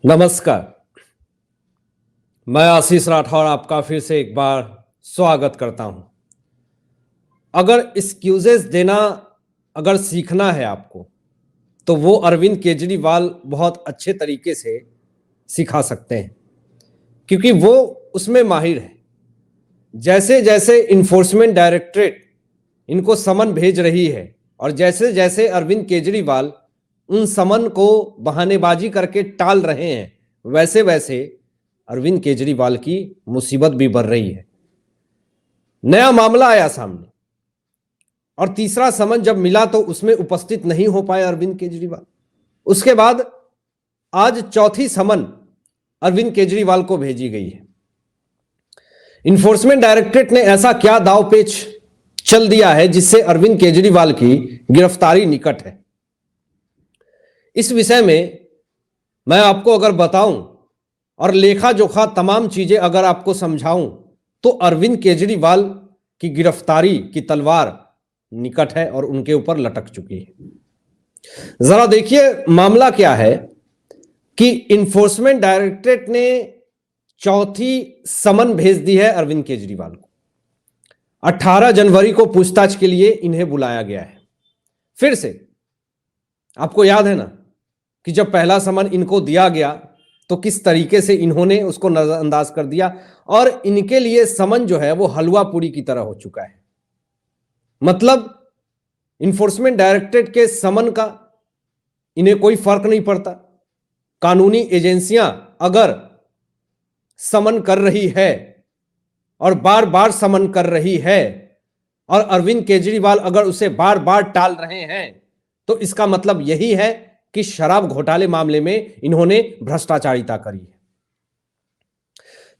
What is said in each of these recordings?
नमस्कार। मैं आशीष राठौर आपका फिर से एक बार स्वागत करता हूं। अगर एक्सक्यूजेस देना अगर सीखना है आपको तो वो अरविंद केजरीवाल बहुत अच्छे तरीके से सिखा सकते हैं, क्योंकि वो उसमें माहिर है। जैसे जैसे इन्फोर्समेंट डायरेक्टरेट इनको समन भेज रही है और जैसे जैसे अरविंद केजरीवाल उन समन को बहानेबाजी करके टाल रहे हैं, वैसे वैसे अरविंद केजरीवाल की मुसीबत भी बढ़ रही है। नया मामला आया सामने और तीसरा समन जब मिला तो उसमें उपस्थित नहीं हो पाए अरविंद केजरीवाल। उसके बाद आज चौथी समन अरविंद केजरीवाल को भेजी गई है। इन्फोर्समेंट डायरेक्टरेट ने ऐसा क्या दांवपेच चल दिया है जिससे अरविंद केजरीवाल की गिरफ्तारी निकट है। इस विषय में मैं आपको अगर बताऊं और लेखा जोखा तमाम चीजें अगर आपको समझाऊं तो अरविंद केजरीवाल की गिरफ्तारी की तलवार निकट है और उनके ऊपर लटक चुकी है। जरा देखिए मामला क्या है कि इन्फोर्समेंट डायरेक्टरेट ने चौथी समन भेज दी है अरविंद केजरीवाल को। 18 जनवरी को पूछताछ के लिए इन्हें बुलाया गया है। फिर से आपको याद है ना कि जब पहला समन इनको दिया गया तो किस तरीके से इन्होंने उसको नजरअंदाज कर दिया और इनके लिए समन जो है वो हलवा पूरी की तरह हो चुका है। मतलब इन्फोर्समेंट डायरेक्टरेट के समन का इन्हें कोई फर्क नहीं पड़ता। कानूनी एजेंसियां अगर समन कर रही है और बार बार समन कर रही है और अरविंद केजरीवाल अगर उसे बार बार टाल रहे हैं तो इसका मतलब यही है कि शराब घोटाले मामले में इन्होंने भ्रष्टाचारिता करी है।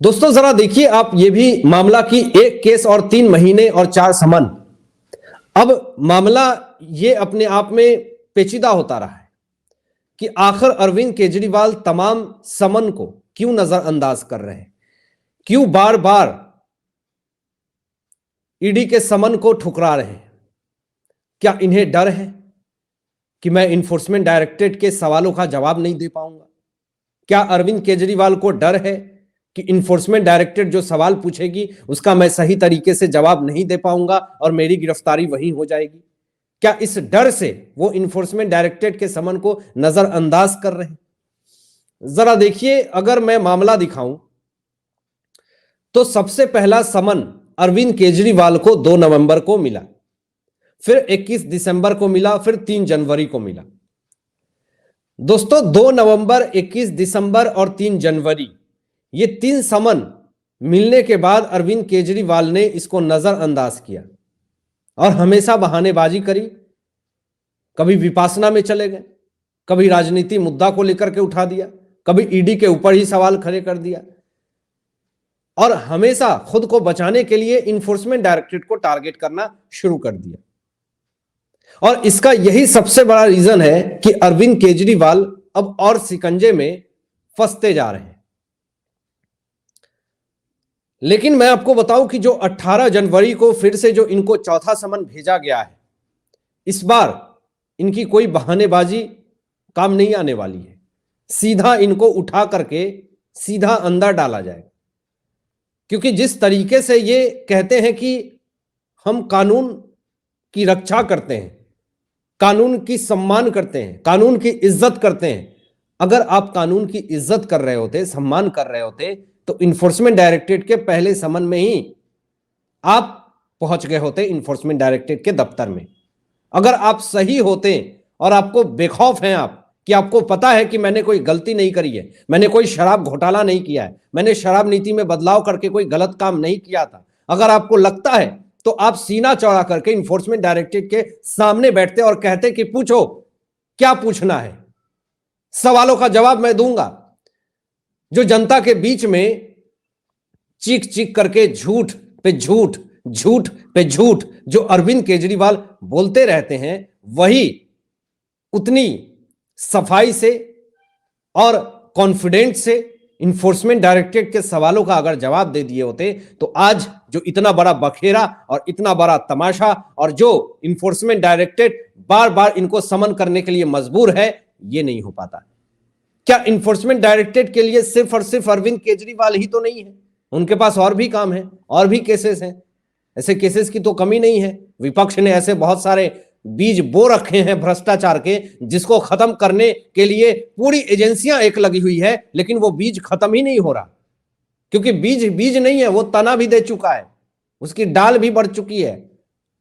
दोस्तों जरा देखिए आप ये भी मामला की एक केस और 3 महीने और 4 समन। अब मामला ये अपने आप में पेचीदा होता रहा है कि आखिर अरविंद केजरीवाल तमाम समन को क्यों नजरअंदाज कर रहे हैं, क्यों बार बार ईडी के समन को ठुकरा रहे हैं। क्या इन्हें डर है कि मैं इन्फोर्समेंट डायरेक्टरेट के सवालों का जवाब नहीं दे पाऊंगा? क्या अरविंद केजरीवाल को डर है कि इन्फोर्समेंट डायरेक्टरेट जो सवाल पूछेगी उसका मैं सही तरीके से जवाब नहीं दे पाऊंगा और मेरी गिरफ्तारी वहीं हो जाएगी? क्या इस डर से वो इन्फोर्समेंट डायरेक्टरेट के समन को नजरअंदाज कर रहे हैं? जरा देखिए अगर मैं मामला दिखाऊं तो सबसे पहला समन अरविंद केजरीवाल को 2 नवंबर को मिला, फिर 21 दिसंबर को मिला, फिर 3 जनवरी को मिला। दोस्तों 2 नवंबर, 21 दिसंबर और 3 जनवरी ये 3 समन मिलने के बाद अरविंद केजरीवाल ने इसको नजरअंदाज किया और हमेशा बहानेबाजी करी। कभी विपासना में चले गए, कभी राजनीति मुद्दा को लेकर के उठा दिया, कभी ईडी के ऊपर ही सवाल खड़े कर दिया और हमेशा खुद को बचाने के लिए इन्फोर्समेंट डायरेक्टरेट को टारगेट करना शुरू कर दिया। और इसका यही सबसे बड़ा रीजन है कि अरविंद केजरीवाल अब और शिकंजे में फंसते जा रहे हैं। लेकिन मैं आपको बताऊं कि जो 18 जनवरी को फिर से जो इनको चौथा समन भेजा गया है, इस बार इनकी कोई बहानेबाजी काम नहीं आने वाली है। सीधा इनको उठा करके सीधा अंदर डाला जाएगा, क्योंकि जिस तरीके से ये कहते हैं कि हम कानून की रक्षा करते हैं, कानून की सम्मान करते हैं, कानून की इज्जत करते हैं। अगर आप कानून की इज्जत कर रहे होते, सम्मान कर रहे होते तो इन्फोर्समेंट डायरेक्टरेट के पहले समन में ही आप पहुंच गए होते इन्फोर्समेंट डायरेक्टरेट के दफ्तर में। अगर आप सही होते और आपको बेखौफ हैं आप कि आपको पता है कि मैंने कोई गलती नहीं करी है, मैंने कोई शराब घोटाला नहीं किया है, मैंने शराब नीति में बदलाव करके कोई गलत काम नहीं किया था, अगर आपको लगता है तो आप सीना चौड़ा करके इन्फोर्समेंट डायरेक्टरेट के सामने बैठते और कहते कि पूछो क्या पूछना है, सवालों का जवाब मैं दूंगा। जो जनता के बीच में चीख चीख करके झूठ पे झूठ, झूठ पे झूठ जो अरविंद केजरीवाल बोलते रहते हैं, वही उतनी सफाई से और कॉन्फिडेंट से इन्फोर्समेंट डायरेक्टरेट के सवालों का अगर जवाब दे दिए होते तो आज जो इतना बड़ा बखेरा और इतना बड़ा तमाशा और जो इन्फोर्समेंट डायरेक्टरेट बार बार इनको समन करने के लिए मजबूर है, ये नहीं हो पाता। क्या इन्फोर्समेंट डायरेक्टरेट के लिए सिर्फ और सिर्फ अरविंद केजरीवाल ही तो नहीं है, उनके पास और भी काम है, और भी केसेस हैं। ऐसे केसेस की तो कमी नहीं है। विपक्ष ने ऐसे बहुत सारे बीज बो रखे हैं भ्रष्टाचार के, जिसको खत्म करने के लिए पूरी एजेंसियां एक लगी हुई है, लेकिन वो बीज खत्म ही नहीं हो रहा, क्योंकि बीज बीज नहीं है, वो तना भी दे चुका है, उसकी डाल भी बढ़ चुकी है,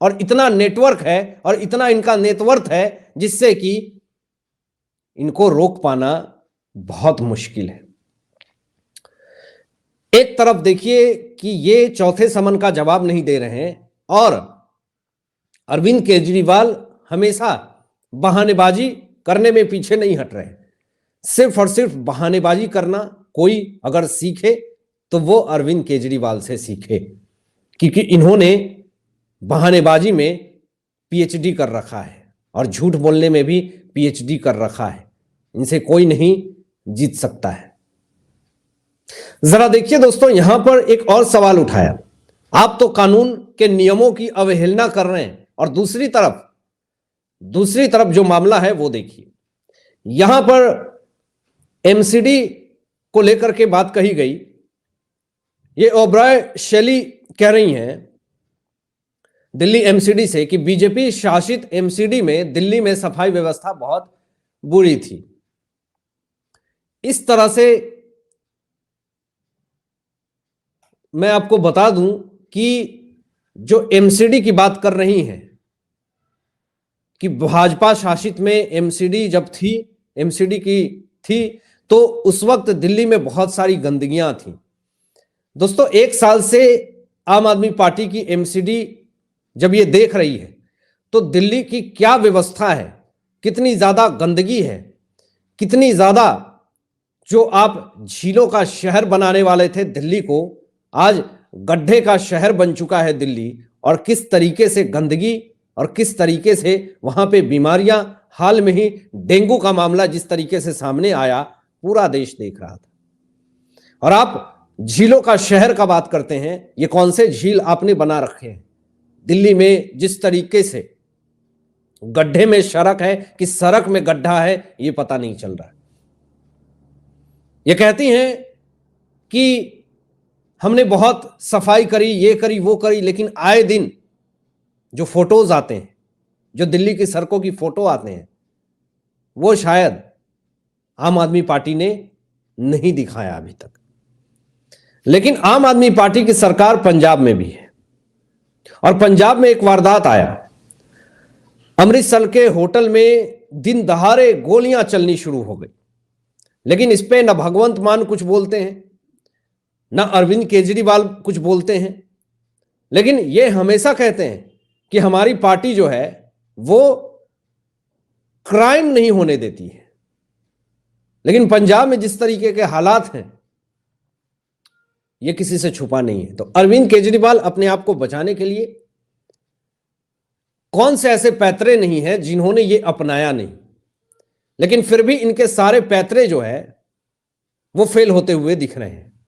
और इतना नेटवर्क है और इतना इनका नेटवर्थ है जिससे कि इनको रोक पाना बहुत मुश्किल है। एक तरफ देखिए कि ये चौथे समन का जवाब नहीं दे रहे हैं, और अरविंद केजरीवाल हमेशा बहानेबाजी करने में पीछे नहीं हट रहे। सिर्फ और सिर्फ बहानेबाजी करना कोई अगर सीखे तो वो अरविंद केजरीवाल से सीखे, क्योंकि इन्होंने बहानेबाजी में पीएचडी कर रखा है और झूठ बोलने में भी पीएचडी कर रखा है। इनसे कोई नहीं जीत सकता है। जरा देखिए दोस्तों, यहां पर एक और सवाल उठाया, आप तो कानून के नियमों की अवहेलना कर रहे हैं, और दूसरी तरफ जो मामला है वो देखिए। यहां पर एमसीडी को लेकर के बात कही गई। ये ओबराय शैली कह रही हैं दिल्ली एमसीडी से कि बीजेपी शासित एमसीडी में दिल्ली में सफाई व्यवस्था बहुत बुरी थी। इस तरह से मैं आपको बता दूं कि जो एमसीडी की बात कर रही हैं कि भाजपा शासित में एमसीडी जब थी, एमसीडी की थी, तो उस वक्त दिल्ली में बहुत सारी गंदगियां थी। दोस्तों, एक साल से आम आदमी पार्टी की एमसीडी जब ये देख रही है तो दिल्ली की क्या व्यवस्था है, कितनी ज्यादा गंदगी है, कितनी ज्यादा जो आप झीलों का शहर बनाने वाले थे दिल्ली को, आज गड्ढे का शहर बन चुका है दिल्ली, और किस तरीके से गंदगी और किस तरीके से वहां पे बीमारियां, हाल में ही डेंगू का मामला जिस तरीके से सामने आया, पूरा देश देख रहा था। और आप झीलों का शहर का बात करते हैं, ये कौन से झील आपने बना रखे हैं दिल्ली में? जिस तरीके से गड्ढे में सड़क है कि सड़क में गड्ढा है, ये पता नहीं चल रहा है। ये कहती हैं कि हमने बहुत सफाई करी, ये करी, वो करी, लेकिन आए दिन जो फोटोज आते हैं, जो दिल्ली की सड़कों की फोटो आते हैं, वो शायद आम आदमी पार्टी ने नहीं दिखाया अभी तक। लेकिन आम आदमी पार्टी की सरकार पंजाब में भी है, और पंजाब में एक वारदात आया। अमृतसर के होटल में दिन दहाड़े गोलियां चलनी शुरू हो गई, लेकिन इस पे न भगवंत मान कुछ बोलते हैं, न अरविंद केजरीवाल कुछ बोलते हैं, लेकिन ये हमेशा कहते हैं कि हमारी पार्टी जो है वो क्राइम नहीं होने देती है। लेकिन पंजाब में जिस तरीके के हालात हैं, ये किसी से छुपा नहीं है। तो अरविंद केजरीवाल अपने आप को बचाने के लिए कौन से ऐसे पैतरे नहीं है जिन्होंने ये अपनाया नहीं, लेकिन फिर भी इनके सारे पैतरे जो है वो फेल होते हुए दिख रहे हैं।